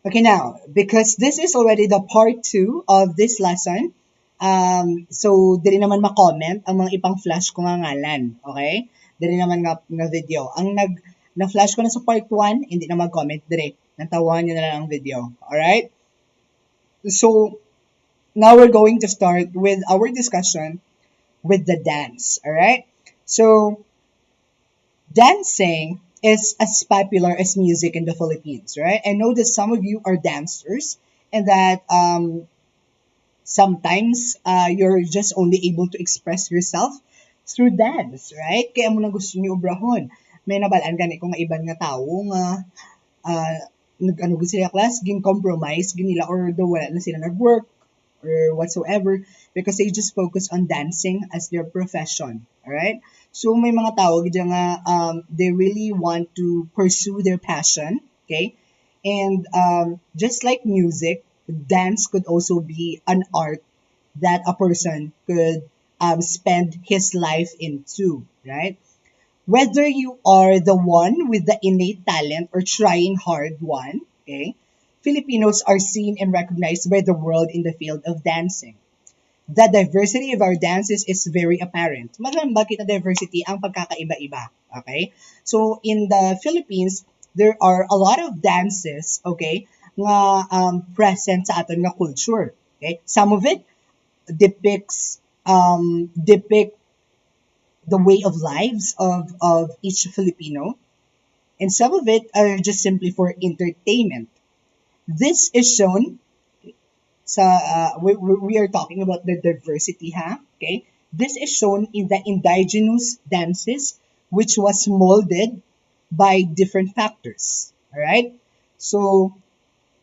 Okay, now, because this is already the part 2 of this lesson, so dili naman ma-comment ang mga ipang flash ko nga ngalan, okay? Dili naman nga video. Na-flash ko na sa part 1, hindi na mag-comment direct. Natawan nyo na lang ang video, alright? So, now we're going to start with our discussion with the dance, alright? So, dancing is as popular as music in the Philippines, right? I know that some of you are dancers and that sometimes you're just only able to express yourself through dance, right? Kaya mo na gusto niyo obrahon. May nabalaan gani kung nga iban nga tao nga nag-ano sila class, gin compromise, ginila or do wala na sila nag-work or whatsoever because they just focus on dancing as their profession, alright? So may mga tao gid nga they really want to pursue their passion, okay? And just like music, dance could also be an art that a person could spend his life into, right? Whether you are the one with the innate talent or trying hard one, okay? Filipinos are seen and recognized by the world in the field of dancing. The diversity of our dances is very apparent. Magandang bakit na diversity ang pagkakaiba-iba, okay? So, in the Philippines, there are a lot of dances, okay, nga present sa aton nga culture, okay? Some of it depict the way of lives of each Filipino, and some of it are just simply for entertainment. This is shown we are talking about the diversity, okay? This is shown in the indigenous dances, which was molded by different factors, all right? So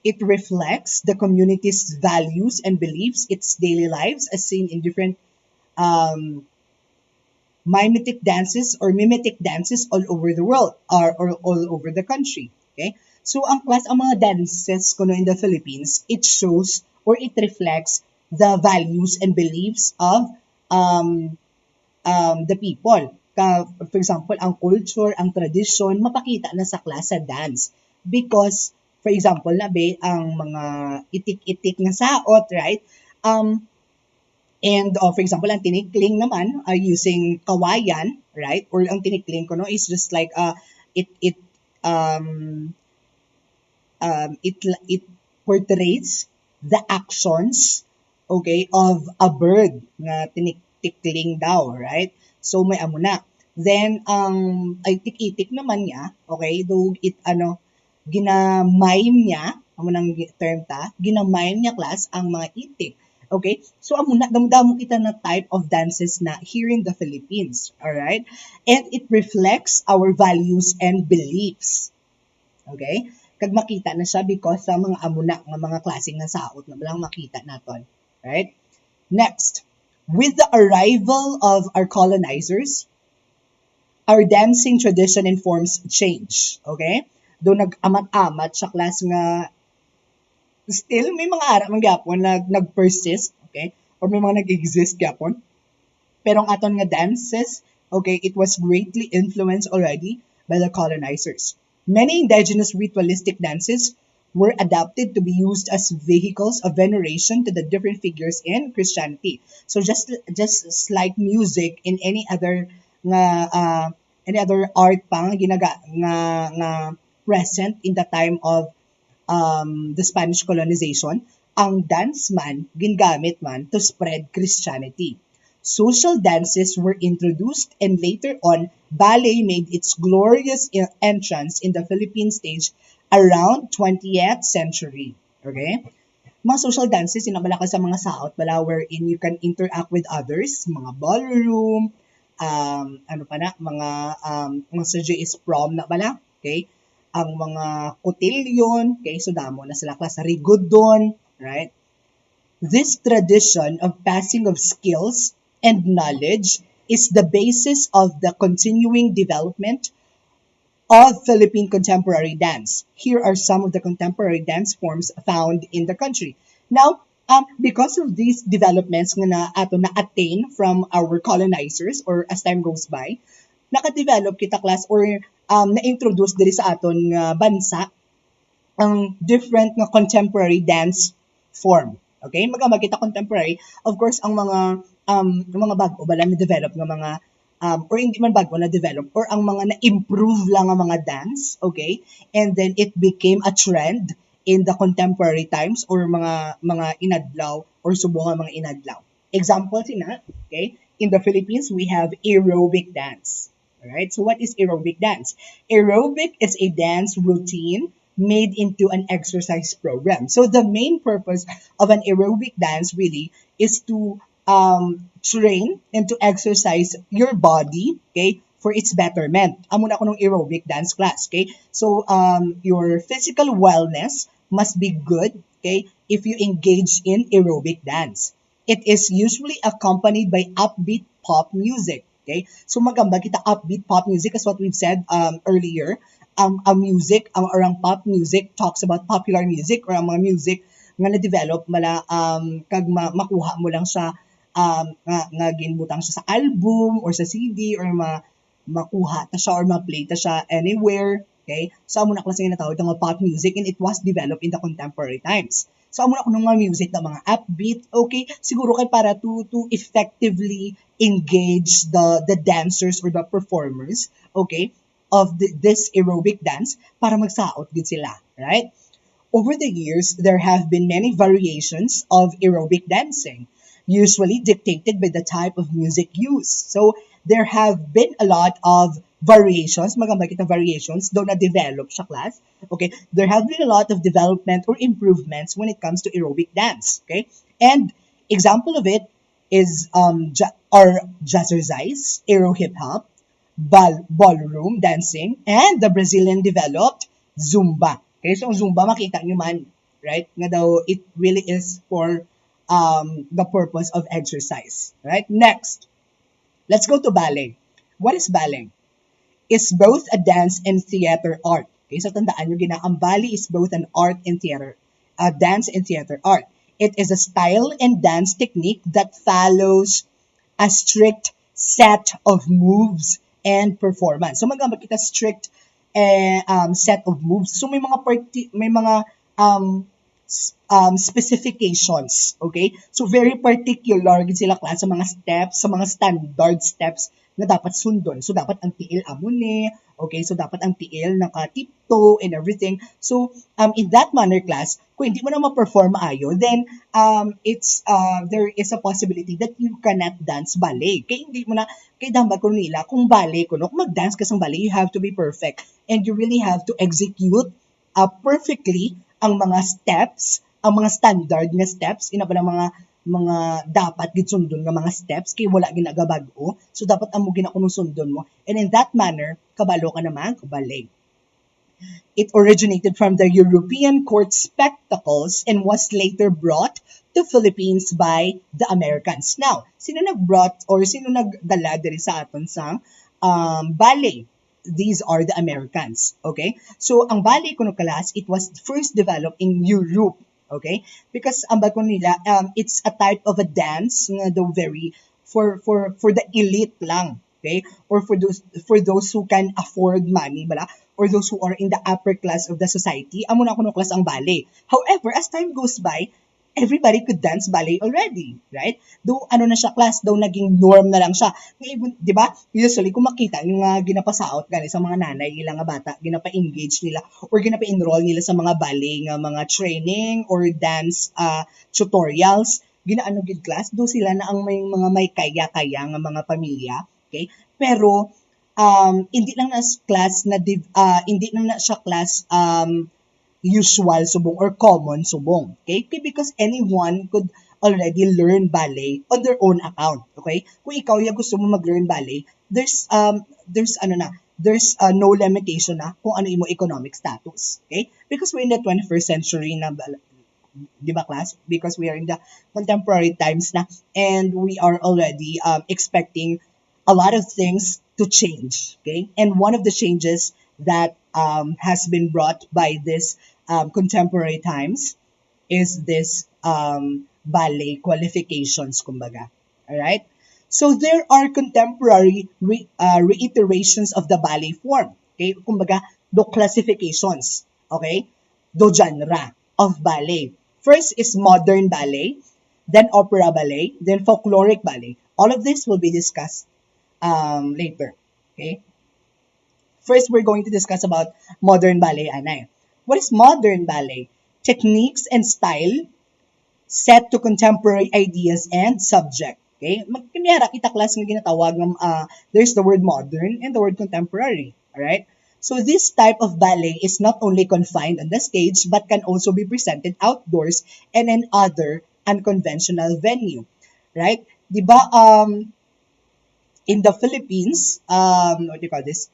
it reflects the community's values and beliefs, its daily lives, as seen in different mimetic dances or mimetic dances all over the world or all over the country, okay? So ang mga dances kuno in the Philippines, it shows or it reflects the values and beliefs of the people. For example, ang culture, ang tradition, mapakita na sa class sa dance. Because, for example, ang mga itik-itik na saot, right? And for example, ang tinikling naman using kawayan, right? Or ang tinikling ko no is just like it portrays the actions, okay, of a bird na tinikling daw, right? So may amo na. Then ay tik-itik naman niya, okay, though ginamime niya, amo nang term ta, ginamime niya class ang mga itik. Okay? So amo na damdamo kita na type of dances na here in the Philippines, all right? And it reflects our values and beliefs. Okay? Kag makita na siya because sa mga amuna nga mga klaseng na saot na lang makita naton. Right? Next, with the arrival of our colonizers, our dancing tradition and forms change. Okay? Do nag-amat-amat sa class nga still may mga ara man gyapon na nag-persist, okay? Or may mga nag-exist gyapon. Pero ang aton nga dances, okay, it was greatly influenced already by the colonizers. Many indigenous ritualistic dances were adapted to be used as vehicles of veneration to the different figures in Christianity. So just like music in any other art pang nga present in the time of the Spanish colonization, ang dance man gingamit man to spread Christianity. Social dances were introduced and later on, ballet made its glorious entrance in the Philippine stage around 20th century. Okay? Mga social dances, sinamala ka sa mga saot, bala wherein you can interact with others, mga ballroom, mga sa JS prom na bala, okay? Ang mga cotillion, okay? So damo na sila klase rigod doon, right? This tradition of passing of skills and knowledge is the basis of the continuing development of Philippine contemporary dance. Here are some of the contemporary dance forms found in the country. Now, because of these developments nga na-attain from our colonizers or as time goes by, naka-develop kita class or na-introduce diri sa aton bansa ang different nga contemporary dance form. Okay? Magamag kita contemporary, of course, ang mga bago ba lang na-develop nga mga or hindi man bago na-develop or ang mga na-improve lang ang mga dance, okay? And then it became a trend in the contemporary times or mga inadlaw or subong nga mga inadlaw. Example sina, okay? In the Philippines, we have aerobic dance. Alright, so what is aerobic dance? Aerobic is a dance routine made into an exercise program. So the main purpose of an aerobic dance really is to train and to exercise your body, okay, for its betterment. Amo na ako ng aerobic dance class, okay? So your physical wellness must be good, okay, if you engage in aerobic dance. It is usually accompanied by upbeat pop music. Okay? So magamba kita upbeat pop music as what we've said earlier. Ang music, or ang pop music talks about popular music or ang mga music nga na-develop mala kag makuha mo lang siya nga ginbutang siya sa album or sa CD or makuha ta siya or ma-play ta siya anywhere. Okay? So amo na klase nga natawag nga pop music and it was developed in the contemporary times. So amo na ko ng mga music na mga upbeat, okay? Siguro kay para to effectively engage the dancers or the performers, okay, of this aerobic dance para magsaot gid sila, right? Over the years, there have been many variations of aerobic dancing, usually dictated by the type of music used. So there have been a lot of variations, maganda kita variations, though na-develop siya class. Okay, there have been a lot of development or improvements when it comes to aerobic dance. Okay, and example of it is jazzercise, aero hip hop, ballroom dancing, and the Brazilian developed Zumba. Okay, so Zumba makita nyo man, right? Nga daw it really is for the purpose of exercise, right? Next, let's go to ballet. What is ballet? It's both a dance and theater art. Okay, so tandaan nyo gina, ang ballet is both an art and theater, dance and theater art. It is a style and dance technique that follows a strict set of moves and performance. So magamba kita strict set of moves. So may mga specifications, okay? So very particular gid sila class sa mga steps, sa mga standard steps na dapat sundon. So dapat ang tiil amo ni, okay? So dapat ang tiil naka-tiptoe and everything. So in that manner class, kung hindi mo na ma-perform maayo, then there is a possibility that you cannot dance ballet. Kaya hindi mo na kay damba ko nila kung ballet kung mag-dance ka sa ballet, you have to be perfect and you really have to execute perfectly ang mga steps, ang mga standard na steps, ina pa ng mga dapat gitsundon nga mga steps kay wala ginagabag-o. So dapat amo ginakunong sundon mo. And in that manner, kabalo ka naman ballet. It originated from the European court spectacles and was later brought to Philippines by the Americans. Now, sino nag-brought or sino nagdala diri sa aton sang ballet? These are the Americans, okay? So, ang ballet kuno class, it was first developed in Europe, okay? Because ang bago nila, it's a type of a dance nga daw very for the elite lang, okay? Or for those who can afford money, bala, or those who are in the upper class of the society. Amo na kuno class ang ballet. However, as time goes by, everybody could dance ballet already, right? Though ano na siya class, though naging norm na lang siya. Ngayon, di ba? Usually, kung makita yung ginapasaot gani sa mga nanay, ilang nga bata, ginapa-engage nila or ginapa-enroll nila sa mga ballet nga mga training or dance tutorials, ginaano gid class, do sila na ang may kaya-kaya nga mga pamilya, okay? Pero hindi lang na class na hindi lang na siya class usual subong or common subong. Okay? Because anyone could already learn ballet on their own account. Okay? Kung ikaw yung gusto mo mag-learn ballet, there's no limitation na kung ano yung economic status. Okay? Because we're in the 21st century na, di ba class? Because we are in the contemporary times na and we are already expecting a lot of things to change. Okay? And one of the changes that has been brought by this contemporary times is this ballet qualifications, kumbaga. Alright? So there are contemporary reiterations of the ballet form. Okay? Kumbaga, the classifications. Okay? the genre of ballet. First is modern ballet, then opera ballet, then folkloric ballet. All of this will be discussed later. Okay. First, we're going to discuss about modern ballet, Anay. What is modern ballet? Techniques and style set to contemporary ideas and subject. Okay? Magkanyara, kita class nga ginatawag ng, there's the word modern and the word contemporary. Alright? So this type of ballet is not only confined on the stage but can also be presented outdoors and in other unconventional venue. Right? Diba, in the Philippines, what do you call this?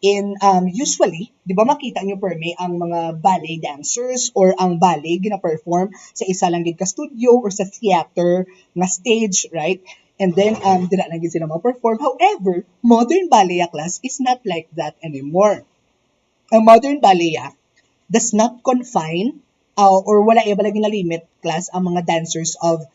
Usually, di ba makita nyo perme ang mga ballet dancers or ang ballet gina-perform sa isa lang gid ka studio or sa theater nga stage, right? And then, dira lang gid sila ma-perform. However, modern ballet class is not like that anymore. Ang modern ballet does not confine or wala iba lagi na limit class ang mga dancers of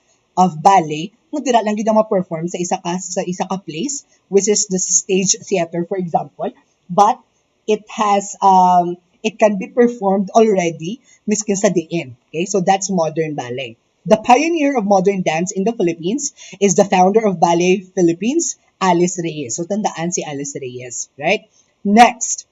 ballet nga dira lang gid ma-perform sa isa ka place, which is the stage theater, for example. But it has it can be performed already miskin sa diin. Okay, so that's modern ballet. The pioneer of modern dance in the Philippines is the founder of Ballet Philippines, Alice Reyes. So tandaan si Alice Reyes, right? Next,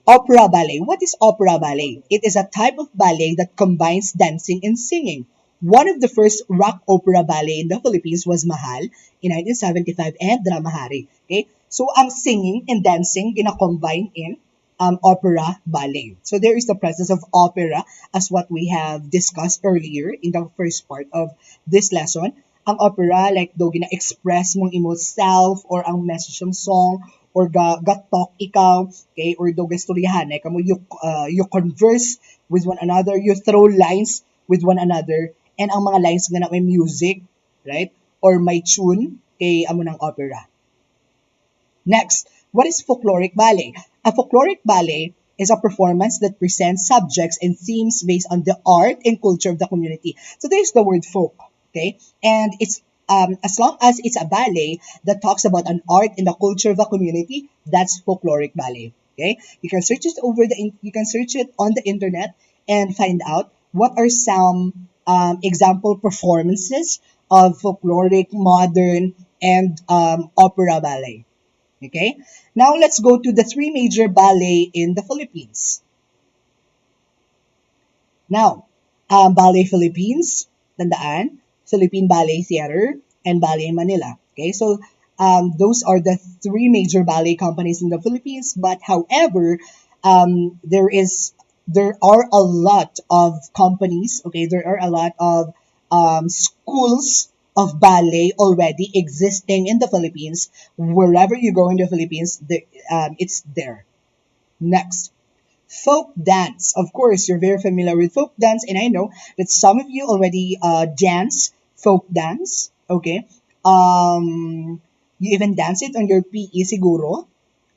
opera ballet. What is opera ballet? It is a type of ballet that combines dancing and singing. One of the first rock opera ballet in the Philippines was Mahal in 1975 and Drama Hari. Okay? So, ang singing and dancing gina-combine in opera ballet. So, there is the presence of opera as what we have discussed earlier in the first part of this lesson. Ang opera, like, do gina-express mong imo self or ang message ng song or ga-talk ikaw, okay? Or do gastoryahan, like, you converse with one another, you throw lines with one another, and ang mga lines nga na may music, right? Or may tune, kay amo ng opera. Next, what is folkloric ballet? A folkloric ballet is a performance that presents subjects and themes based on the art and culture of the community. So there's the word folk, okay? And it's as long as it's a ballet that talks about an art and the culture of a community, that's folkloric ballet. Okay? You can search it on the internet and find out what are some example performances of folkloric, modern, and opera ballet. Okay? Now, let's go to the three major ballet in the Philippines. Now, Ballet Philippines, tandaan, Philippine Ballet Theatre, and Ballet Manila. Okay? So, those are the three major ballet companies in the Philippines. But, however, there are a lot of companies, okay, there are a lot of schools of ballet already existing in the Philippines. Wherever you go in the Philippines, it's there. Next, folk dance. Of course, you're very familiar with folk dance, and I know that some of you already dance folk dance, okay? You even dance it on your PE siguro,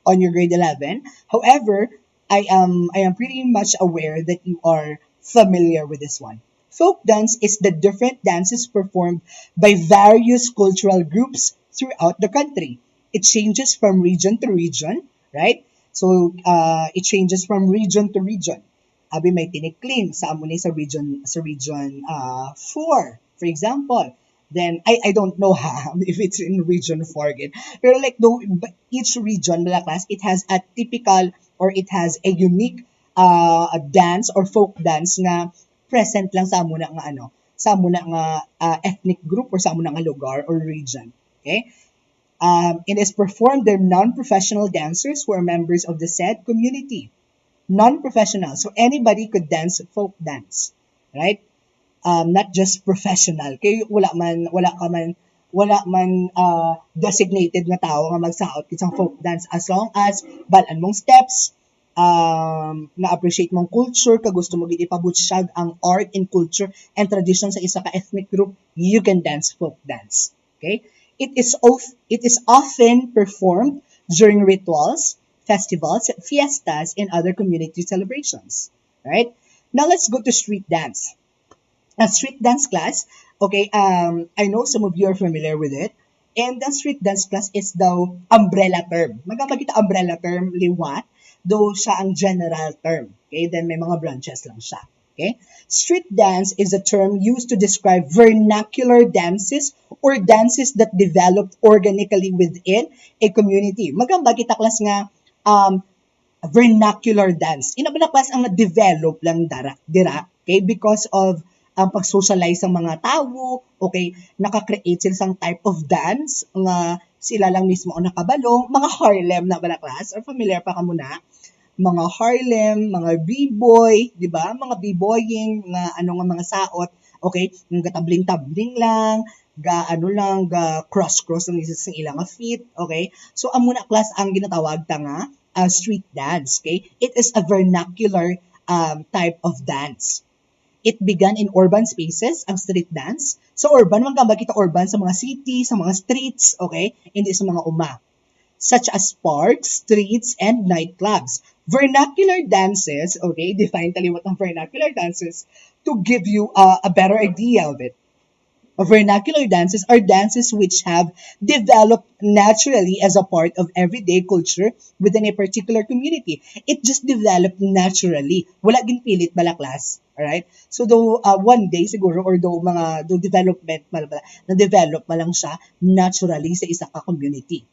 on your grade 11. However, I am pretty much aware that you are familiar with this one. Folk dance is the different dances performed by various cultural groups throughout the country. It changes from region to region, right? So, it changes from region to region. Abi may tinikling sa amo ni sa region 4, for example. Then, I don't know if it's in region 4 again. Pero like, though, each region, mga class, it has a typical or it has a unique a dance or folk dance nga present lang sa amo na nga ethnic group or sa amo na nga lugar or region. Okay? It is performed by non-professional dancers who are members of the said community. Non-professional. So, anybody could dance folk dance. Right? Not just professional. Kaya wala man designated na tao nga magsaot kitang folk dance as long as balan mong steps, na-appreciate mong culture, ka gusto mo gid ipabutyag ang art and culture and tradition sa isa ka ethnic group, you can dance folk dance. Okay? It is often performed during rituals, festivals, fiestas, and other community celebrations. Right? Now let's go to street dance. A street dance class, okay, I know some of you are familiar with it. And the street dance class is the umbrella term. Magkapag kita umbrella term, liwat. though siya ang general term. Okay, then may mga branches lang siya. Okay? Street dance is a term used to describe vernacular dances or dances that developed organically within a community. Magamba kita klas nga vernacular dance. Inabalakas ang na-develop lang dira, okay? Because of ang pag-socialize ng mga tao, okay? Naka-create sila sang type of dance nga sila lang mismo ang nakabalong, mga Harlem na balaklas, or familiar pa ka muna, mga Harlem, mga B-boy, di ba? Mga B-boying, mga ano nga mga saot, okay? Yung gatabling-tabling lang, ga cross-cross ng isa sa ilang feet, okay? So, amuna class ang ginatawag ta nga street dance, okay? It is a vernacular type of dance. It began in urban spaces, ang street dance. So, urban, magkamba kita urban sa mga city, sa mga streets, okay? Hindi sa mga such as parks, streets, and nightclubs. Vernacular dances, okay? Define tali what ang vernacular dances to give you a better idea of it. Vernacular dances are dances which have developed naturally as a part of everyday culture within a particular community. It just developed naturally. Wala ginpilit balaklas. Alright? So, though one day siguro or though development na-develop lang siya naturally sa isa ka community.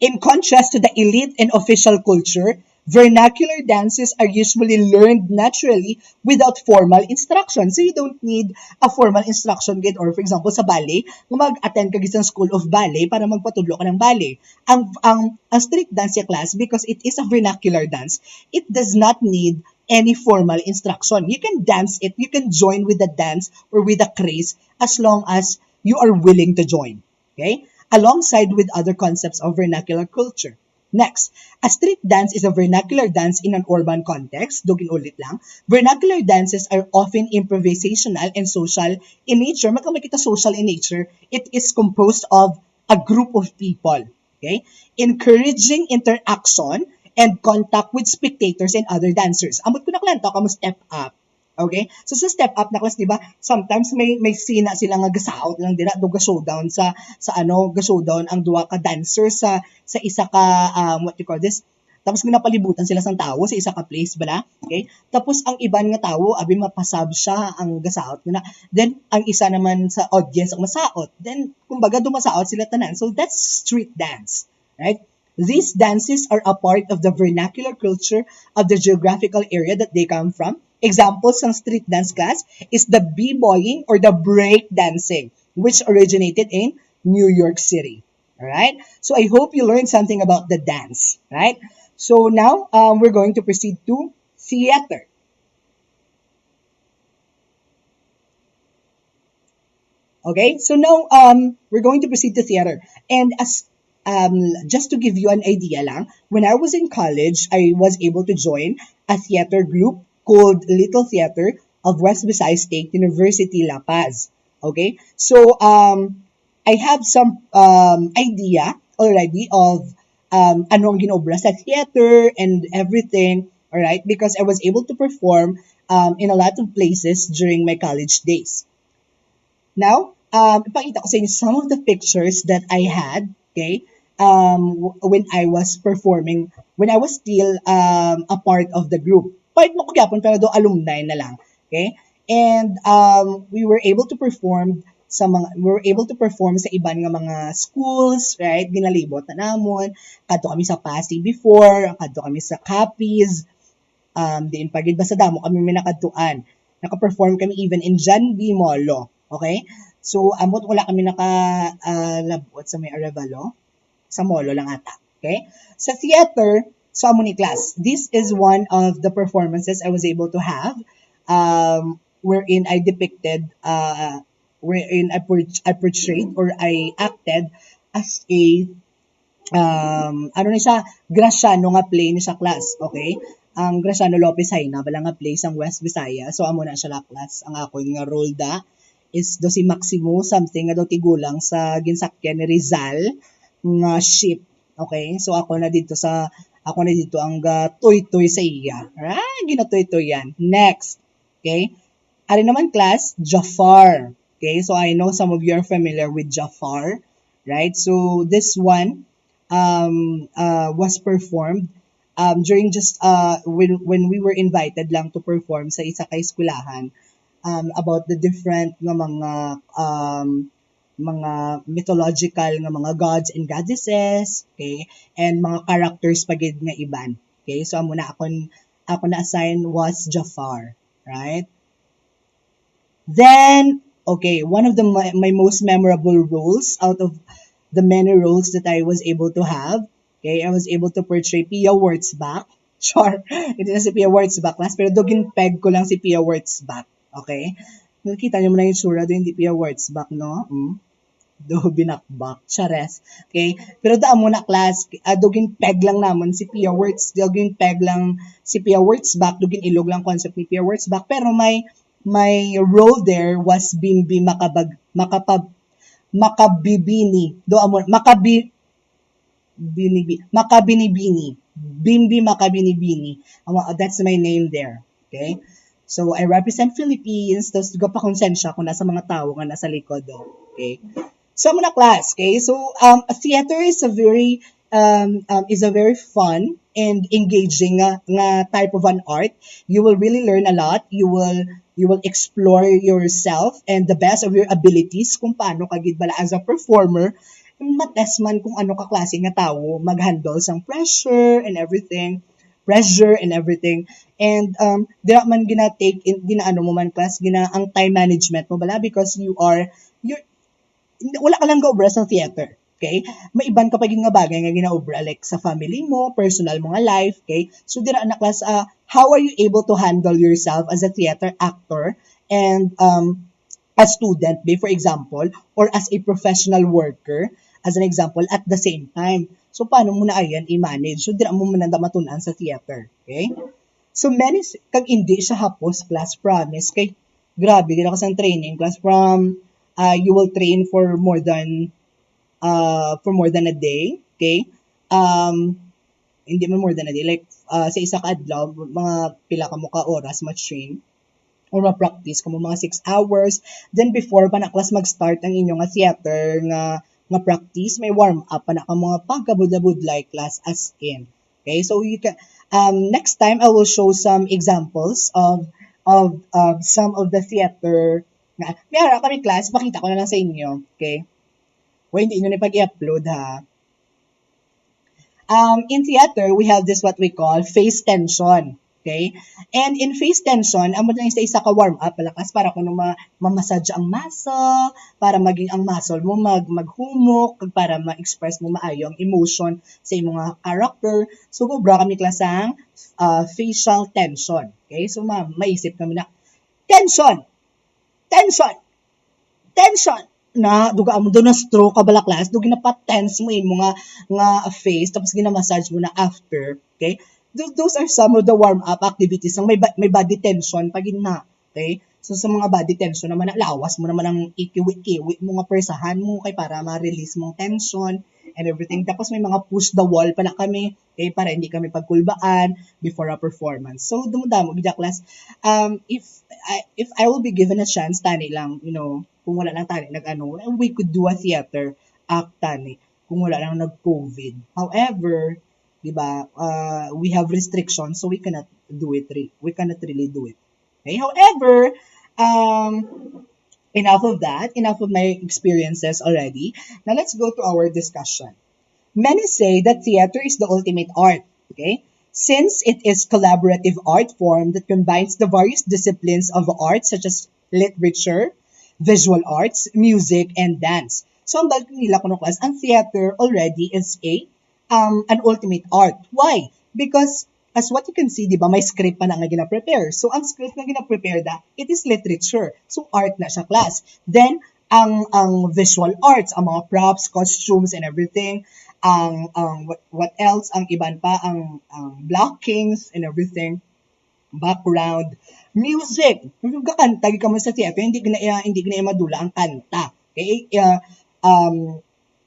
In contrast to the elite and official culture, vernacular dances are usually learned naturally without formal instruction. So you don't need a formal instruction guide, or for example sa ballet, kung mag-attend ka sa school of ballet para magpatudlo ka ng ballet. Ang street dance class, because it is a vernacular dance, it does not need any formal instruction. You can dance it, you can join with the dance or with the craze as long as you are willing to join. Okay? Alongside with other concepts of vernacular culture. Next, a street dance is a vernacular dance in an urban context. Dugin ulit lang. Vernacular dances are often improvisational and social in nature. Magkamakita social in nature, it is composed of a group of people. Okay? Encouraging interaction and contact with spectators and other dancers. Amot ko na klento, kamo step up. Okay? So sa step up na class, di ba, sometimes may sina sila nga gasaot lang dira do ga-showdown sa ga-showdown ang duwa ka dancer sa isa ka what you call this? Tapos ginapalibutan sila sang tawo sa isa ka place bala. Okay? Tapos ang iban nga tawo abi mapasab siya ang gasaot na. Then ang isa naman sa audience ang masaot. Then kumbaga dumasaot sila tanan. So that's street dance, right? These dances are a part of the vernacular culture of the geographical area that they come from. Examples ng street dance class is the b-boying or the break dancing, which originated in New York City. Alright? So I hope you learned something about the dance. Right? So now, we're going to proceed to theater. Okay? So now, we're going to proceed to theater. And as just to give you an idea lang, when I was in college, I was able to join a theater group called Little Theater of West Visayas State University, La Paz. Okay? So, I have some idea already of ano ang ginobra sa theater and everything, alright? Because I was able to perform in a lot of places during my college days. Now, ipakita ko sa inyo some of the pictures that I had, okay? When I was performing, when I was still a part of the group. Part mo ko gyapon pero do alumni na lang, okay? And we were able to perform sa iban nga mga schools, right? Ginalibot na namon. Kadto kami sa Pasig before, kadto kami sa Capiz. Diin pagid ba sa damo kami minakadtuan. Naka-perform kami even in John B. Molo, okay? So amot wala kami labot sa may Arevalo. Sa Molo lang ata. Okay? Sa theater, so amo ni class, this is one of the performances I was able to have wherein I depicted, wherein I portrayed or I acted as a, ano na siya, Graciano nga play ni sa class. Okay? Ang Graciano Lopez Hayna, bala nga play sang West Visayas. So amo na siya la class. Ang ako nga role da is do si Maximo, something nga do tigulang sa ginsakyan ni Rizal nga ship. Okay? So ako na dito ang toy-toy sa iya. Ginatoy-toy yan. Next. Okay? Ari naman class, Jafar. Okay? So I know some of you are familiar with Jafar. Right? So this one was performed during just when we were invited lang to perform sa isa ka eskwelahan, about the different nga mga mythological nga mga gods and goddesses, okay, and mga characters pagid nga iban. Okay, so amo na ako na assign was Jafar, right? Then, okay, one of my most memorable roles out of the many roles that I was able to have, okay, I was able to portray Pia Wurtzbach. Sure, hindi na si Pia Wurtzbach class, pero dugin peg ko lang si Pia Wurtzbach, okay? Nakita niyo mo na yung tsura doon, hindi Pia Wurtzbach, no? Do binakbak, chares. Okay? Pero daan mo na class, dugin peg lang naman si Pia dugin peg lang si Pia Wurtzbach, dugin ilog lang concept ni Pia Wurtzbach, pero my role there was Bimbi Makabibini. Makabinibini. Bimbi Makabinibini. That's my name there. Okay? So, I represent Philippines. Tapos, pa konsensya ko nasa mga tao nga nasa likod. Okay? So, muna class. Okay? So, a theater is a very fun and engaging nga type of an art. You will really learn a lot. You will explore yourself and the best of your abilities kung paano ka gid bala as a performer, matest man kung ano ka klase nga tawo mag-handle sang pressure and everything. And dira man ginaano mo man class ang time management mo bala because you're wala ka lang gaobra sa theater. Okay? May iban ka paging nga bagay nga ginaobra like sa family mo, personal mo nga life, okay? So dira na class, how are you able to handle yourself as a theater actor and a student, for example, or as a professional worker, as an example, at the same time. So paano mo na ayan i-manage? So dira mo man matunan sa theater, okay? So many kag hindi siya hapos class, promise kay grabe gina ka sang training class from you will train for more than a day, okay? Hindi man more than a day, like sa isa ka adlaw, mga pila ka mo ka oras ma-train or ma-practice kamo mga 6 hours. Then before pa na class mag-start ang inyong theater nga practice, may warm up pa na ka mga pagkabudlabudlay class as in. Okay, so you can next time I will show some examples of some of the theater nga mayara kami class, pakita ko na lang sa inyo, okay? O hindi nyo na pag-i-upload ha. In theater, we have this what we call face tension. Okay? And in face tension, amo lang isa ka warm-up palakas para kung ma-massage ang muscle, para maging ang muscle mo maghumok, para ma-express mo maayo ang emotion sa imong mga character. So, gobra kami klasang facial tension. Okay? So, maisip kami na, tension! Na duga mo doon na stroke ka bala class, dugi na pa-tense mo yung nga face, tapos ginamassage mo na after, okay? Those are some of the warm-up activities ng may body tension pag na, okay? So sa mga body tension naman, lawas mo naman ang ikiwi-kiwi mo nga persahan mo kay para ma-release mong tension and everything. Tapos may mga push the wall pala kami, okay? Para hindi kami pagkulbaan before a performance. So dumudamo gid class. If I will be given a chance, tani lang, kung wala lang tani we could do a theater act tani kung wala lang nag-COVID. However, diba, we have restrictions so we cannot do it. We cannot really do it. Okay? However, enough of that. Enough of my experiences already. Now let's go to our discussion. Many say that theater is the ultimate art. Okay? Since it is collaborative art form that combines the various disciplines of art such as literature, visual arts, music, and dance. So, ang balik nila kuno class, ang theater already is an ultimate art. Why? Because, as what you can see, di ba, may script pa na nga gina-prepare. So, ang script na gina-prepare it is literature. So, art na siya class. Then, ang visual arts, ang mga props, costumes, and everything, what else, ang iban pa, ang blockings, and everything, background, music. Kung kakanta ka mo sa theater, hindi gina madula ang kanta. Okay?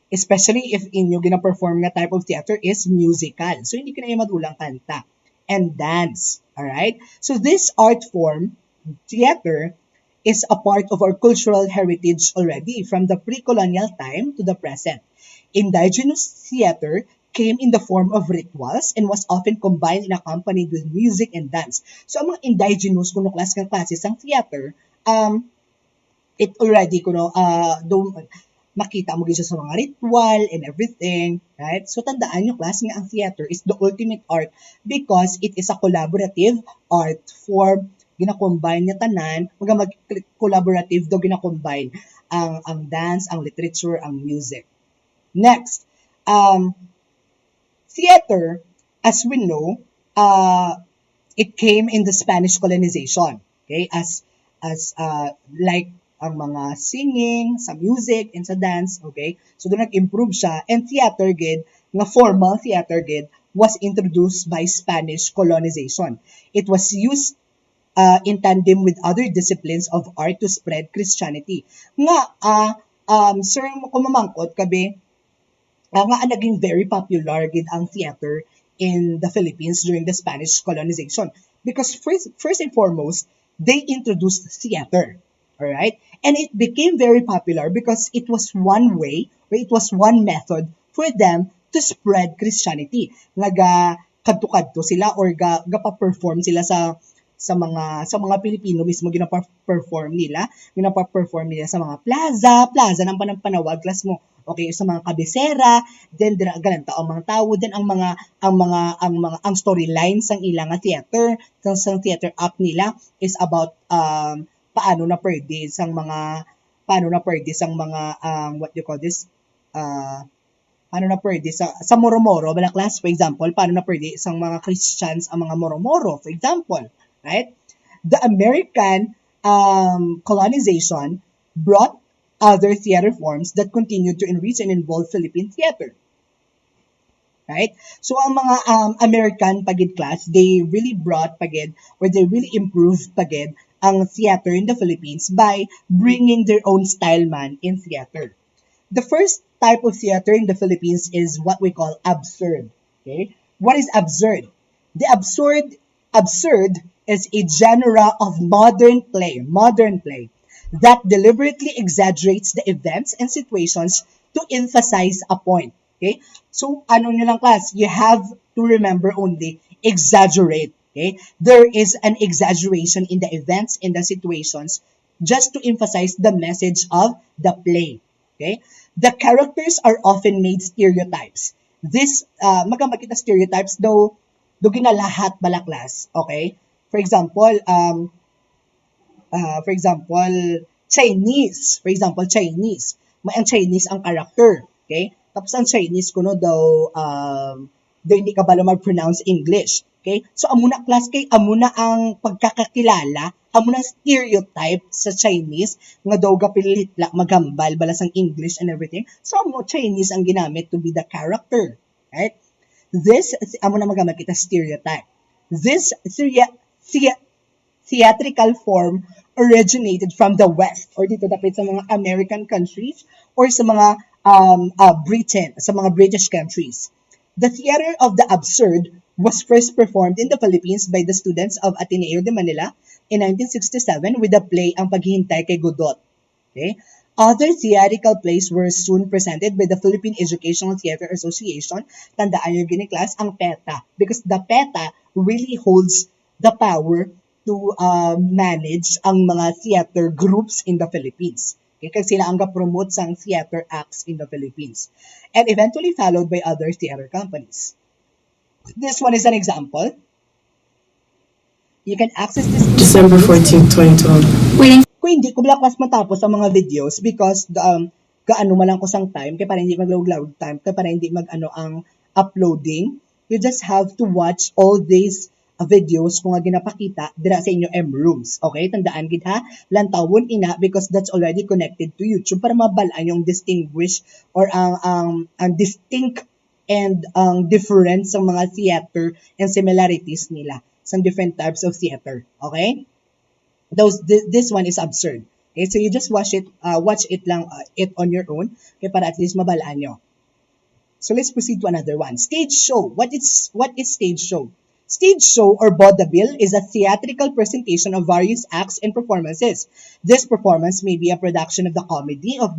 Especially if inyo gina-perform na type of theater is musical. So, hindi ka na madula ang kanta. And dance. Alright? So, this art form, theater, is a part of our cultural heritage already from the pre-colonial time to the present. Indigenous theater came in the form of rituals and was often combined and accompanied with music and dance. So, ang mga indigenous kuno klase sang theater, it already kuno makita mo gid siya sa mga ritual and everything, right? So tandaan nyo class nga ang theater is the ultimate art because it is a collaborative art form, gina-combine niya tanan, mag-collaborative do gina-combine ang dance, ang literature, ang music. Next, theater, as we know, it came in the Spanish colonization, okay? As like ang mga singing, sa music, and sa dance, okay? So, doon nag-improve siya. And theater gid, nga formal theater gid, was introduced by Spanish colonization. It was used in tandem with other disciplines of art to spread Christianity. Nga, sir, kung mamangkot, kabi, nga naging very popular gid ang theater in the Philippines during the Spanish colonization. Because first and foremost, they introduced theater. Alright? And it became very popular because it was one way, or it was one method for them to spread Christianity. Kadto-kadto sila or gapa-perform sila sa mga Pilipino mismo gina-perform nila sa mga plaza ng panawag class mo. Okay, sa mga kabisera, then gananta ang mga tao, then ang storyline sang ilang theater, sang theater act nila is about paano na pwede sang mga what you call this paano na pwede sa moro-moro bala class, for example, paano na pwede sang mga Christians ang mga moro-moro, for example, right? The American colonization brought other theater forms that continued to enrich and involve Philippine theater. Right? So, ang mga American pagid class, they really brought pagid, or they really improved pagid ang theater in the Philippines by bringing their own style man in theater. The first type of theater in the Philippines is what we call absurd. Okay? What is absurd? The absurd is a genre of modern play that deliberately exaggerates the events and situations to emphasize a point. Okay? So, ano nyo lang class? You have to remember only, exaggerate. Okay? There is an exaggeration in the events, in the situations, just to emphasize the message of the play. Okay? The characters are often made stereotypes. This, magkita stereotypes, though ginalahat bala class. Okay? For example, Chinese. May ang Chinese ang character. Okay? Tapos ang Chinese kuno daw hindi ka bala mag-pronounce English. Okay? So amuna class kay amuna ang pagkakakilala, amuna stereotype sa Chinese nga daw gapilit la magambal bala sang English and everything. So amo Chinese ang ginamit to be the character. Right? This amuna magamit kita stereotype. This theatrical form originated from the West or dito dapat sa mga American countries or sa mga Britain, sa mga British countries. The theater of the absurd was first performed in the Philippines by the students of Ateneo de Manila in 1967 with the play Ang Paghihintay kay Godot. Okay? Other theatrical plays were soon presented by the Philippine Educational Theater Association. Tandaan nyo gini class, ang PETA. Because the PETA really holds the power to manage ang mga theater groups in the Philippines. Okay, kasi sila ang ga-promote sang theater acts in the Philippines. And eventually followed by other theater companies. This one is an example. You can access this December 14, 2012. Kung hindi ko blackmas matapos ang mga videos because gaano malang ko sang time, kaya para hindi maglawag time, kaya para hindi ang uploading, you just have to watch all these videos kung nga ginapakita dira sa inyo M-rooms. Okay? Tandaan gid ha, lantawon ina because that's already connected to YouTube para mabalaan yung distinguish or ang distinct and ang difference sa mga theater and similarities nila sa different types of theater. Okay? This one is absurd. Okay? So you just watch it on your own okay, para at least mabalaan nyo. So let's proceed to another one. Stage show. What is stage show? Stage show or vaudeville is a theatrical presentation of various acts and performances. This performance may be a production of the comedy of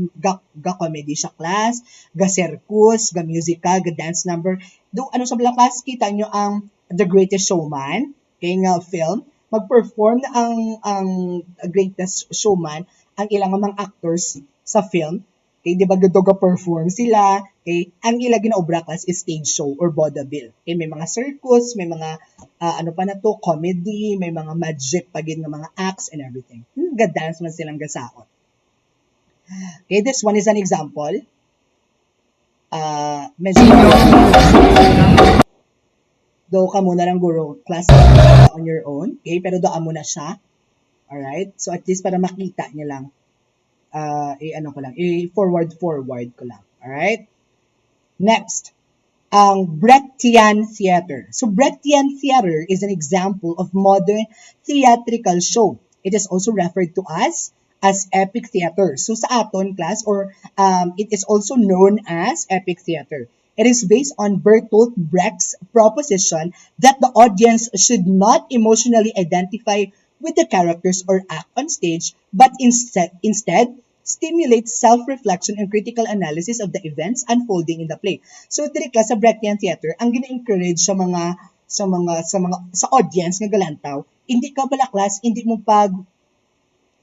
comedy siya class, ga circus, ga musical, ga dance number. Do ano sa class kita nyo ang The Greatest Showman, kay nga film, mag-perform na ang Greatest Showman ang ilang mga actors sa film. Okay, di ba perform sila? Okay, ang ilang ginaobra class is stage show or vaudeville. Okay, may mga circus, may mga ano pa na to, comedy, may mga magic pagin ng mga acts and everything. Ga-dance man silang gasaon. Okay, this one is an example. Medyo do ka muna ng guro class on your own. Okay, pero doon muna siya. Alright, so at least para makita niya lang. Forward ko lang. Alright? Next, ang Bretton Theatre. So, Bretton Theatre is an example of modern theatrical show. It is also referred to as epic theater. So, sa aton class, it is also known as epic theater. It is based on Bertolt Brecht's proposition that the audience should not emotionally identify with the characters or act on stage, but instead stimulates self-reflection and critical analysis of the events unfolding in the play. So diri ka sa Bretton Theatre, ang gina-encourage sa audience nga galantaw, hindi ka bala class, hindi mo pag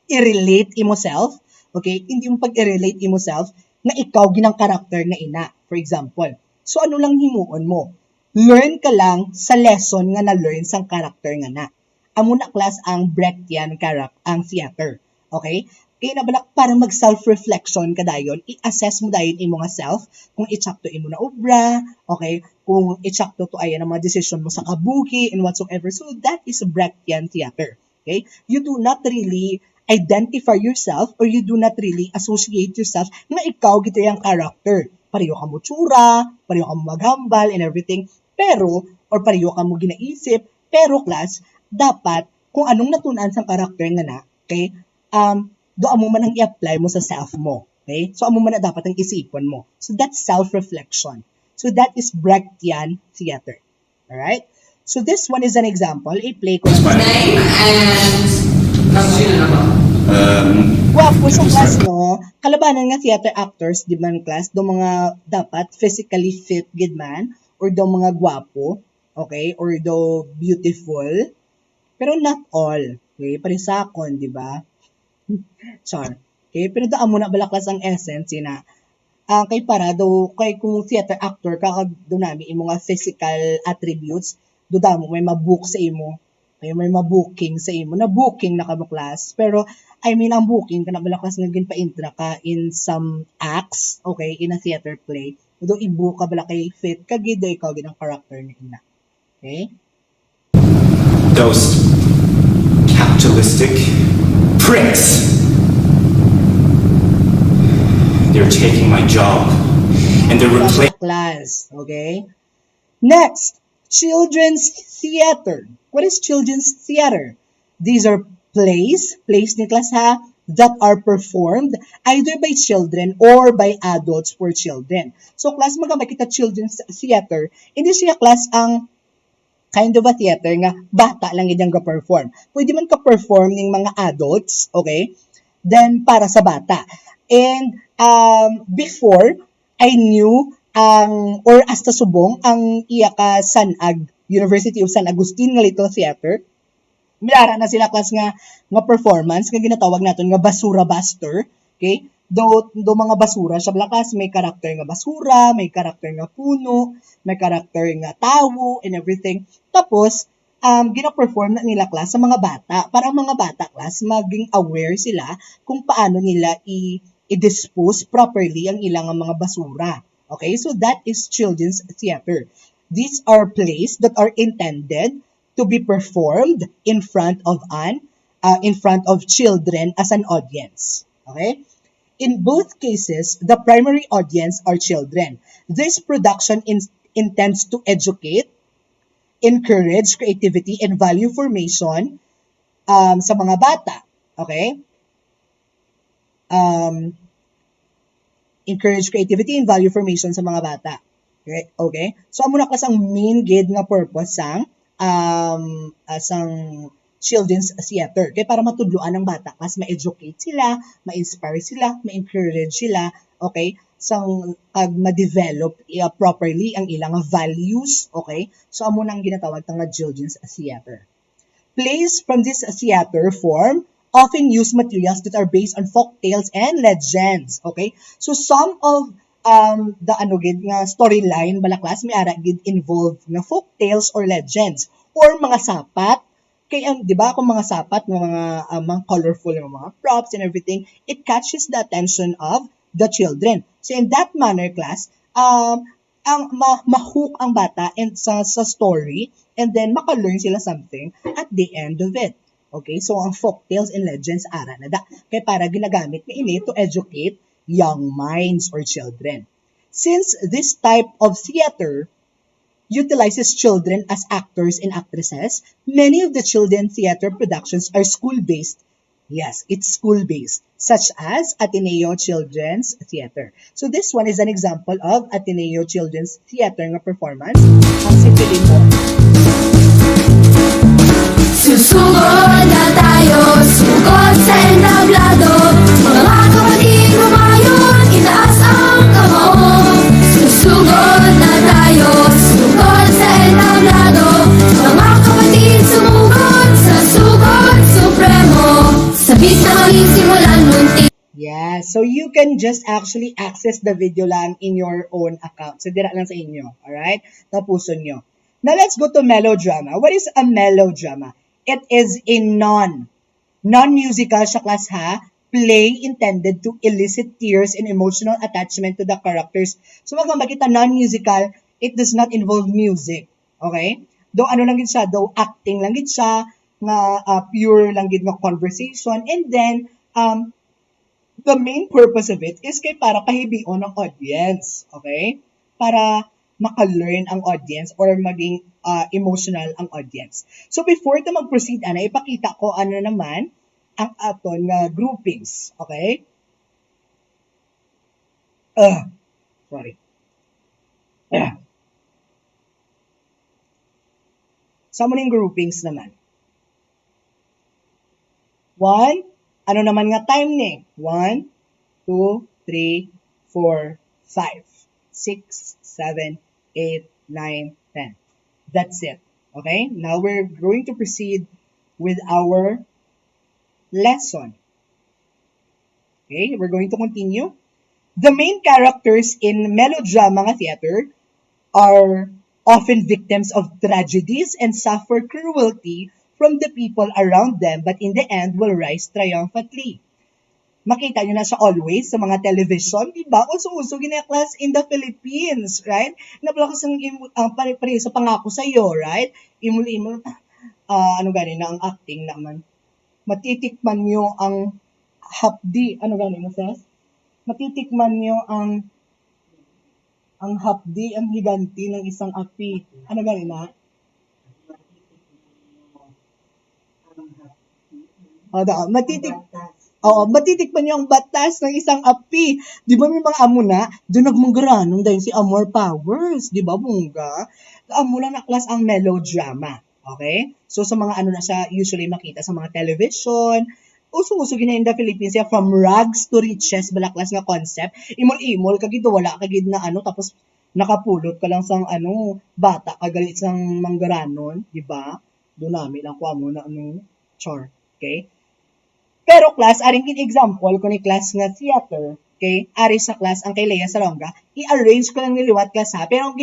i-relate yourself, okay? Hindi mo pag i-relate yourself na ikaw ginang karakter nga ina, for example. So ano lang himuon mo? Learn ka lang sa lesson nga na-learn sang karakter nga na. Amo na class ang Bretton ang theater, okay? Kaya nabalak para mag-self-reflection ka dayon, i-assess mo dayon imo nga self, kung i-chakto imo na obra, okay? Kung i-chakto to ayan ang mga decision mo sa kabuhi and whatsoever. So that is a Bretton Theatre, okay? You do not really identify yourself or you do not really associate yourself na ikaw gito yung character. Pareho ka mo tsura, pareho ka mo maghambal and everything, pero, or pareho ka mo ginaisip, pero class, dapat, kung anong natunan sa character nga na, okay, doon mo man ang i-apply mo sa self mo. Okay? So, amo man na dapat ang isipan mo. So, that's self-reflection. So, that is Bretton Theatre. Alright? So, this one is an example. I-play ko My name and... Wapo sa class, no? Kalabanan nga theater actors, di man class, do mga dapat physically fit, gid man, or do mga gwapo, okay? Or do beautiful. Pero not all. Okay? Parisakon, di ba? Char. Okay, pero daan mo na balaklas ang essence na kay para daw kay kung theater actor ka do nami imo nga physical attributes do mo may mabook sa imo may mabooking sa imo na booking na ka class pero I mean ang booking kana balaklas nga gin pa-intra ka in some acts okay in a theater play do i-book ka bala kay fit ka gid ikaw gid ang character ni ina okay those capitalistic pricks. They're taking my job and they're replacing class. Okay. Next, children's theater. What is children's theater? These are plays ni class ha, that are performed either by children or by adults for children. So class magamba kita children's theater. Hindi siya class ang kind of a theater nga bata lang gid ga-perform. Pwede man ka-perform ning mga adults, okay? Then para sa bata. And before I knew or hasta subong ang iya ka Sanag University of San Agustin nga Little Theater. Milara na sila class nga performance nga ginatawag naton nga basura buster, okay? Do mga basura siya blakas may karakter nga basura, may karakter nga puno, may karakter nga tao and everything. Tapos gina-perform na nila class sa mga bata para ang mga bata class maging aware sila kung paano nila i-dispose properly ang ilang mga basura. Okay? So that is children's theater. These are plays that are intended to be performed in front of children as an audience. Okay? In both cases, the primary audience are children. This production intends to educate, encourage creativity and value formation sa mga bata. Okay? Encourage creativity and value formation sa mga bata. Okay? So, amo na class ang main gid nga purpose sang asang children's theater. Kaya para matudluan ng bata, class, ma-educate sila, ma-inspire sila, ma-encourage sila, okay? Ma-develop properly ang ilang values, okay? So, amo nang ginatawag ng children's theater. Plays from this theater form often use materials that are based on folk tales and legends, okay? So, some of the nga storyline bala class may ara gid involved na folk tales or legends or mga sapat kay di ba kung mga sapat mga colorful mga props and everything, it catches the attention of the children. So in that manner class, ang ma-hook ang bata and sa story and then maka-learn sila something at the end of it. Okay, so ang folk tales and legends ara na da kay para ginagamit ni ini to educate young minds or children. Since this type of theater utilizes children as actors and actresses, many of the children theater productions are school-based. Yes, it's school-based, such as Ateneo Children's Theater. So this one is an example of Ateneo Children's Theater nga performance. Ang sipilin mo. Susugod na tayo, sugod sa entablado. Mga kapatid lumayon, itaas ang kamao. Susugod na tayo, sugod sa entablado. Mga kapatid sumugod sa sugod supremo. Sabik na kami simulan munti. Yeah, so you can just actually access the video lang in your own account. So dira lang sa inyo, alright? Tapuson nyo. Now let's go to melodrama. What is a melodrama? It is a non-musical siya class ha, play intended to elicit tears and emotional attachment to the characters. So wag makita non-musical, it does not involve music. Okay? Though ano lang gid siya, though acting lang gid siya, nga pure lang gid nga conversation, and then the main purpose of it is kay para kahibion ng audience. Okay? Para maka-learn ang audience or maging emotional ang audience. So before ito mag-proceed, ipakita ko ano naman ang aton nga groupings. Okay? Sorry. So mo yung groupings naman. 1, ano naman nga time ni? 1, 2, 3, 4, 5, 6, 7, 8, 9, 10. That's it. Okay? Now we're going to proceed with our lesson. Okay? We're going to continue. The main characters in melodrama theater are often victims of tragedies and suffer cruelty from the people around them, but in the end will rise triumphantly. Makita nyo na siya always sa mga television, di ba? Uso-uso gina-class in the Philippines, right? Napalakas ang pare-pare sa pangako sa iyo, right? Imul-imul, ano gani na ang acting naman. Matitikman nyo ang hapdi, ano gani na sis? Matitikman nyo ang hapdi, ang higanti ng isang api. Ano gani na? Matitikman niyo ang batas ng isang api. Di ba may mga amo na, doon nagmanggaranong dahil si Amor Powers. Di ba, bungga? Amo lang na class ang melodrama. Okay? So, sa mga ano na siya, usually makita sa mga television, uso-uso gina in the Philippines, from rags to riches, bala class nga concept. Imol-imol, kagid wala, kagid na ano, tapos nakapulot ka lang sang ano, bata, kagalit sang manggaranon. Di ba? Doon namin lang kuha mo na ano, char. Okay? Pero class, aring example ko ni class nga theater, okay? Ari sa class, ang kay Lea Salonga, i-arrange ko lang niliwat class ha, pero ang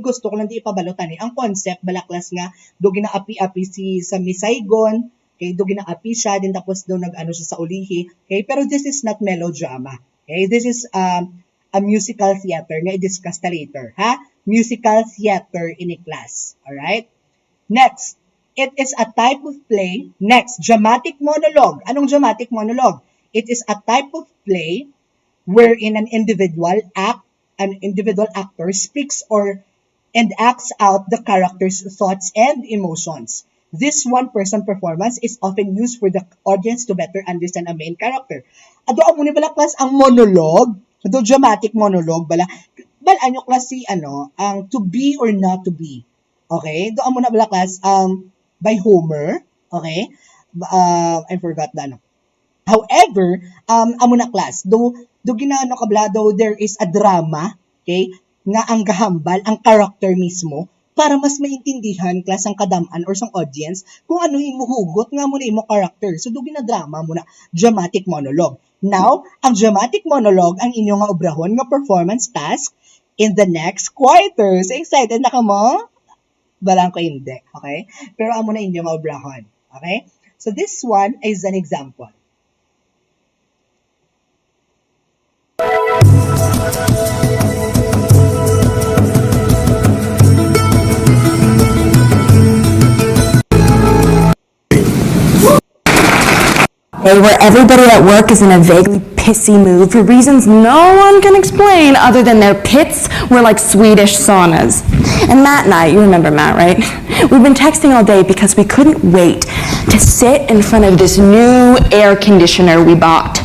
gusto ko lang di ipabalutan ang concept, bala class nga, do ginaapi-api sa Miss Saigon, okay? Do ginaapi siya, din tapos do nag-ano siya sa ulihi, okay? Pero this is not melodrama, okay? This is a musical theater, nga i-discuss ta later, ha? Musical theater in a class, alright? Next. It is a type of play. Next, dramatic monologue. Anong dramatic monologue? It is a type of play wherein an individual actor speaks and acts out the character's thoughts and emotions. This one-person performance is often used for the audience to better understand a main character. Ado amo ni bala class ang monologue, ado dramatic monologue bala. Balaan nyo class si ang to be or not to be. Okay? Doon mo na bala class, by Homer. Okay? I forgot the ano. However, amo na class, do ginano kabla, though there is a drama, okay, nga ang gahambal, ang character mismo, para mas maintindihan class ang kadaman or sang audience kung ano imuhugot nga mo na imo character. So, do gina-drama mo na dramatic monologue. Now, ang dramatic monologue ang inyo nga obrahon nga performance task in the next quarter. So, excited na ka mo? Balang ko hindi, okay? Pero amo na inyo nga obrahon, okay? So, this one is an example. Where everybody at work is in a vaguely pissy mood for reasons no one can explain other than their pits were like Swedish saunas. And Matt and I, you remember Matt, right? We've been texting all day because we couldn't wait to sit in front of this new air conditioner we bought.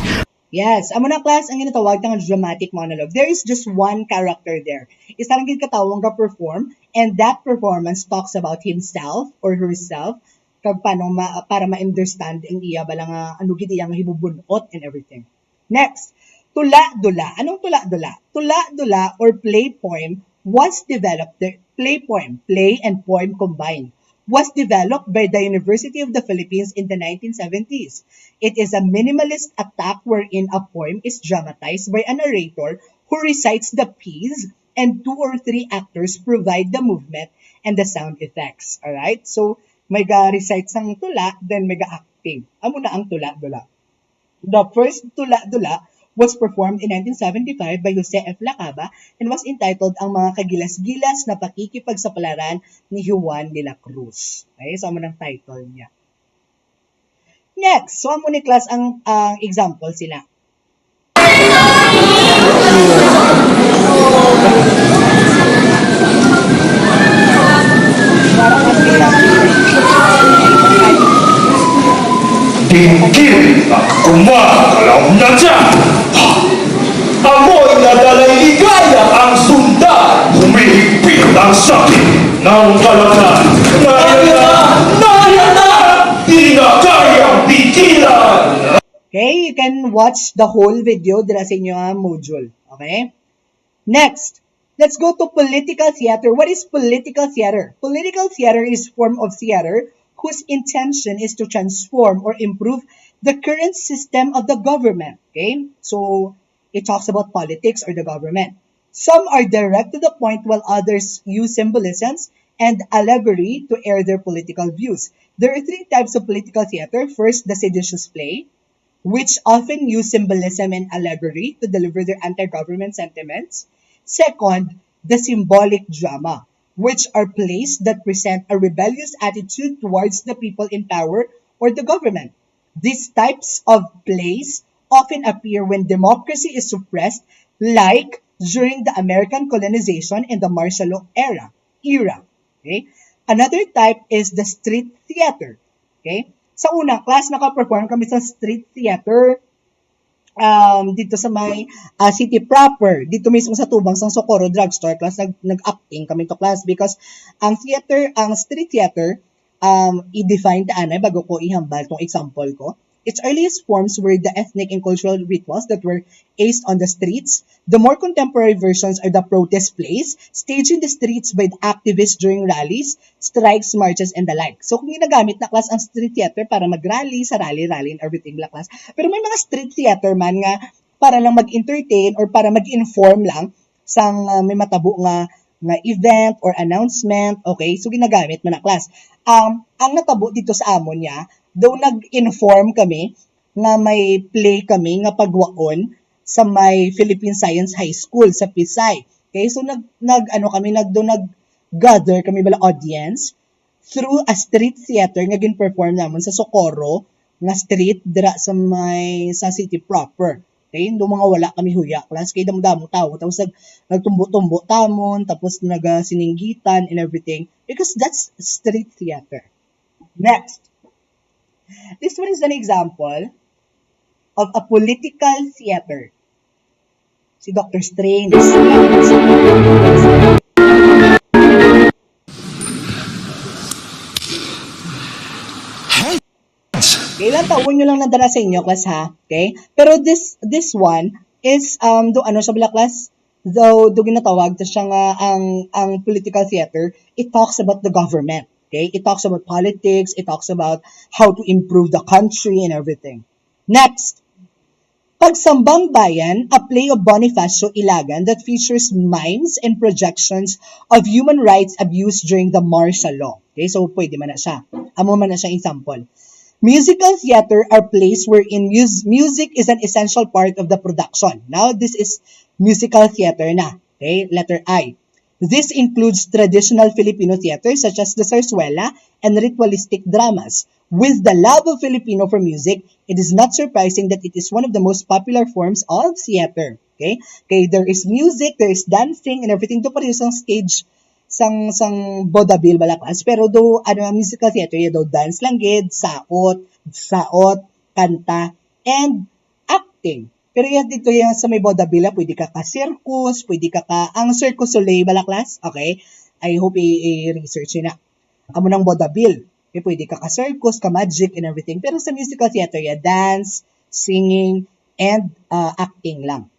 Yes, amo na class ang ginatawag ng dramatic monologue. There is just one character there. Isa lang gid katawong ga perform, and that performance talks about himself or herself kag paano para ma-understand ang iya bala nga ano gid iyang hibubunot and everything. Next, tula-dula. Anong tula-dula? Tula-dula or play poem was developed, play and poem combined, was developed by the University of the Philippines in the 1970s. It is a minimalist attack wherein a poem is dramatized by a narrator who recites the piece and 2 or 3 actors provide the movement and the sound effects. Alright? So, may ga-recite sang tula, then may ga-acting. Amo na ang tula-dula. The first tula-dula was performed in 1975 by Jose F. Lacaba and was entitled Ang Mga Kagilas-Gilas na Pakikipagsapalaran ni Juan de la Cruz. Okay, so amo ng title niya. Next, so amo ni class ang example sila. Tingkil at kumagalaw na dyan. Amoy na dalay ligaya ang sundan. Humihigpit ang sakit ng kalangan. Naya na! Di na kayang pigilan! Okay, you can watch the whole video dira sa inyo module. Okay? Next, let's go to political theater. What is political theater? Political theater is a form of theater whose intention is to transform or improve the current system of the government. Okay? So, it talks about politics or the government. Some are direct to the point while others use symbolisms and allegory to air their political views. There are 3 types of political theater. First, the seditious play, which often use symbolism and allegory to deliver their anti-government sentiments. Second, the symbolic drama, which are plays that present a rebellious attitude towards the people in power or the government. These types of plays often appear when democracy is suppressed, like during the American colonization and the martial law era. Okay? Another type is the street theater. Okay? Sa unang class, naka-perform kami sa street theater dito sa may city proper, dito mismo sa Tubang sa Socorro Drugstore class, nag-acting kami to class because ang street theater, i-define ta anay bago ko ihambal tong example ko. Its earliest forms were the ethnic and cultural rituals that were aced on the streets. The more contemporary versions are the protest plays, staged in the streets by the activists during rallies, strikes, marches, and the like. So, kung ginagamit na class ang street theater para mag-rally, sa rally, and everything la class. Pero may mga street theater man nga para lang mag-entertain or para mag-inform lang sang may matabo nga event or announcement. Okay? So, ginagamit mo na class. Ang natabo dito sa amon niya, though nag-inform kami nga may play kami nga pagwaon sa may Philippine Science High School sa Pisay. Okay, so nag-gather kami bala audience through a street theater nga gin-perform namon sa Socorro nga street dira sa city proper. Okay, do mga wala kami huya class kay damo-damo tao tapos nagtumbo-tumbo tamon tapos nagasininggitan and everything because that's street theater. Next, this one is an example of a political theater. Si Dr. Strange. tawon nyo lang nadala sa inyo, class, ha? Okay? Pero this one is, do ano siya bala, class? Though, do ginatawag, ta siya nga, ang political theater, it talks about the government. Okay? It talks about politics, it talks about how to improve the country and everything. Next, Pagsambang Bayan, a play of Bonifacio Ilagan that features mimes and projections of human rights abuse during the martial law. Okay, so pwede man na siya. Amo man na siya example. Musical theater are plays wherein music is an essential part of the production. Now, this is musical theater na. Okay, letter I. This includes traditional Filipino theater such as the zarzuela and ritualistic dramas. With the love of Filipino for music, it is not surprising that it is one of the most popular forms of theater. Okay? Okay, there is music, there is dancing, and everything. Ito pa rin isang stage, sang vaudeville balaklas. Pero do, musical theater, do dance lang gid, saot, kanta, and acting. Pero yan dito yan sa may vaudeville, pwede ka circus, pwede ka ang Circus Soleil balaklas. Okay? I hope i-research yun na. Amo ng vaudeville. Okay, pwede ka circus, magic, and everything. Pero sa musical theater, dance, singing, and acting lang.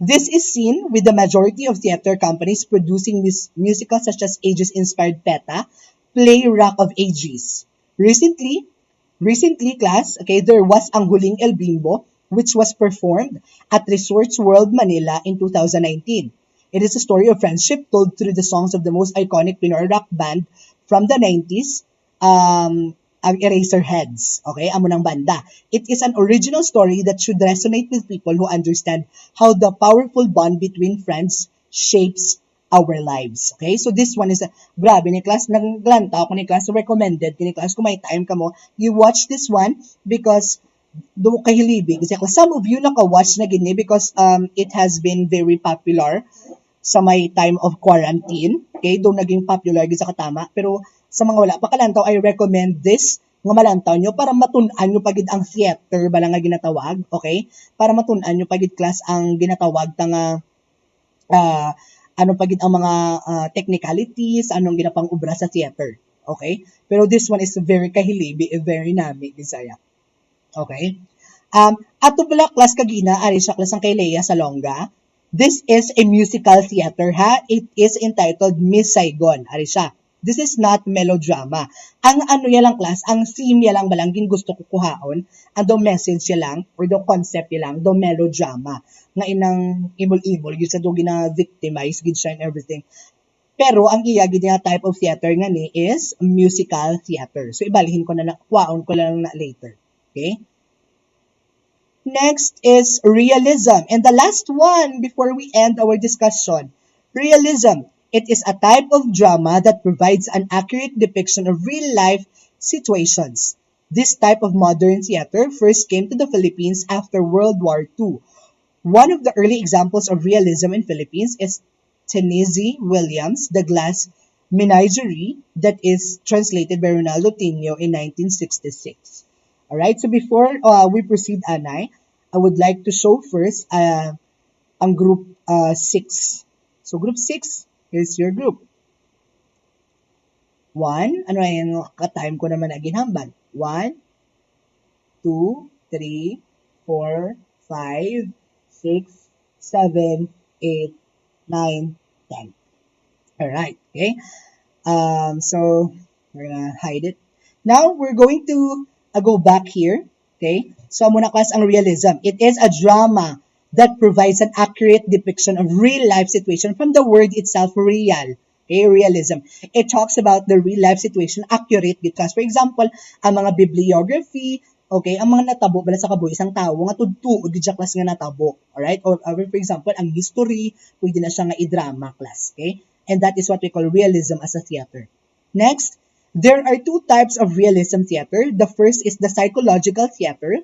This is seen with the majority of theater companies producing musicals such as Ages-inspired PETA, Play Rock of Ages. Recently, class, okay, there was Ang Huling El Bimbo, which was performed at Resorts World Manila in 2019. It is a story of friendship told through the songs of the most iconic Pinoy rock band from the 90s, ang Eraserheads. Okay, amo ng banda. It is an original story that should resonate with people who understand how the powerful bond between friends shapes our lives. Okay, so this one is, grabe ni class, naglanta ako ni class, recommended ni class, kung may time ka mo, you watch this one because do kahilibig. Kasi some of you naka-watch na gini because it has been very popular sa may time of quarantine. Okay, do naging popular gid sa katama, pero sa mga wala pa kalantaw, I recommend this nga malantaw nyo para matun-an nyo pagid ang theater bala nga ginatawag, okay? Para matun-an nyo pagid class ang ginatawag ta nga ano pagid ang mga technicalities, anong ginapang obra sa theater, okay? Pero this one is very kahilibi, very nami Bisaya. Okay? Ato pala class kagina, ari siya class ang kay Leia Salonga. This is a musical theater, ha? It is entitled Miss Saigon. Ari siya. This is not melodrama. Ang ano ya lang class, ang theme ya lang balangin gusto ko kuhaon, ang do message ya lang, or do concept ya lang, do melodrama. Nga inang imol-imol, yun sa do gina-victimize, gid siya and everything. Pero ang iya gid nga type of theater nga ni is musical theater. So ibalihin ko na kuhaon ko lang na later. Okay? Next is realism. And the last one before we end our discussion. Realism. It is a type of drama that provides an accurate depiction of real-life situations. This type of modern theater first came to the Philippines after World War II. One of the early examples of realism in Philippines is Tennessee Williams' The Glass Menagerie that is translated by Ronaldo Tino in 1966. Alright, so before we proceed, Anay, I would like to show first ang group 6. So group 6, here's your group. 1, ano yan, ka-time ko naman na ginhambal. 1, 2, 3, 4, 5, 6, 7, 8, 9, 10. Alright, okay? So we're gonna hide it. Now, we're going to go back here. Okay? So, muna class ang realism. It is a drama that provides an accurate depiction of real-life situation from the word itself, real. Okay? Realism. It talks about the real-life situation, accurate. Because, for example, ang mga bibliography, okay, ang mga natabo bala sa kabuhi, isang tao, nga tudtuod, di siya class nga natabo. Alright? Or, for example, ang history, pwede na siya nga i-drama class. Okay? And that is what we call realism as a theater. Next, there are two types of realism theater. The first is the psychological theater.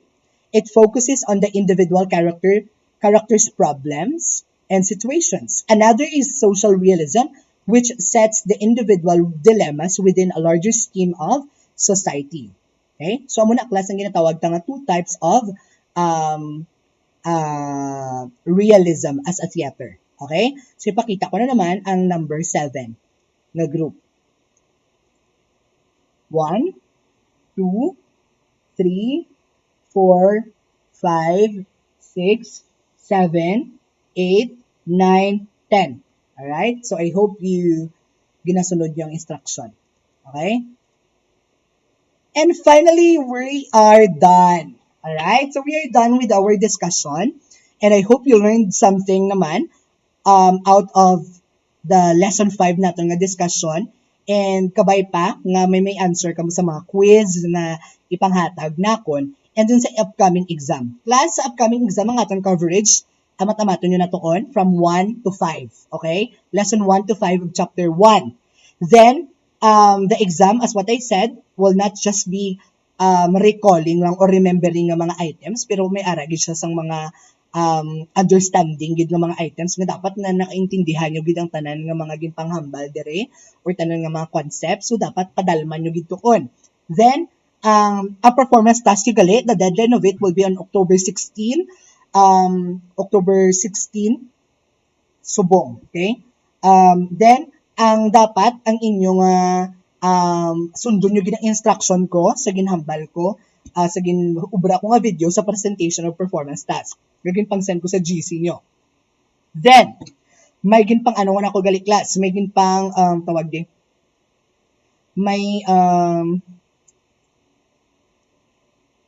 It focuses on the individual character's problems and situations. Another is social realism, which sets the individual dilemmas within a larger scheme of society. Okay? So, muna class ang ginatawag nga two types of realism as a theater. Okay? So, ipakita ko na naman ang number 7 na group. 1, 2, 3, 4, 5, 6, 7, 8, 9, 10. Alright? So, I hope you ginasunod yung instruction. Okay? And finally, we are done. Alright? So, we are done with our discussion. And I hope you learned something naman out of the lesson 5 natin nga discussion. And kabay pa, nga may answer ka mo sa mga quiz na ipanghatag nakon. And dun sa upcoming exam. Plus, sa upcoming exam, ang ating coverage, amat-amato nyo na toon from 1 to 5. Okay? Lesson 1 to 5 of chapter 1. Then, the exam, as what I said, will not just be recalling lang or remembering ng mga items, pero may aragid siya sang mga understanding gid ng mga items nga dapat na nakaintindihan nyo gid ang tanan nga mga ginpanghambal dire or tanan nga mga concepts, so dapat padalman nyo gid tuon. Then, a performance task you gali, the deadline of it will be on October 16. October 16, subong. Okay? Then, ang dapat, ang inyong sundon nyo ginang instruction ko sa ginhambal ko, sa ginubra ko nga video sa presentation of performance task. Gagin pang send ko sa GC nyo. Then, may ginpang ano nga ako gali class, may ginpang tawag din. May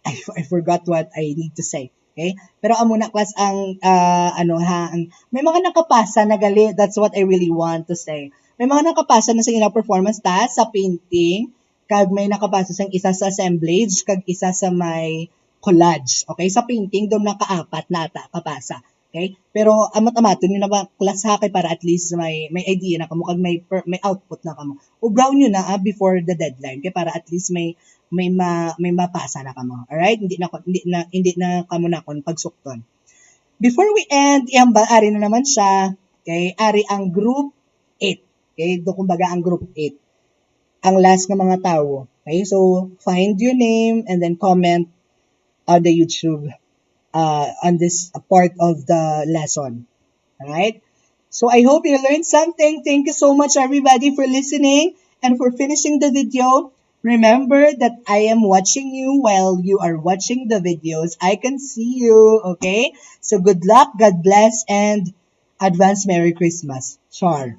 I forgot what I need to say. Okay? Pero amo na class ang may mga nakapasa na gali, that's what I really want to say. May mga nakapasa na sa ina performance task sa painting, kag may nakapasa sa isa sa assemblage, kag isa sa may collage. Okay? Sa painting, doon nakaapat na ata kapasa. Okay? Pero amat-amaton yun na ba class ha kay para at least may idea na kamo, kag may output na kamo. O brown yun na before the deadline kay para at least may mapasa na kamo. Alright? Hindi na kamo na kon pagsukton. Before we end, ari na naman siya. Okay? Ari ang group 8. Okay? Do kumbaga ang group 8. Ang last ng mga tao. Okay? So, find your name and then comment on the YouTube on this part of the lesson. Alright? So, I hope you learned something. Thank you so much, everybody, for listening and for finishing the video. Remember that I am watching you while you are watching the videos. I can see you, okay? So, good luck, God bless, and advance Merry Christmas. Char.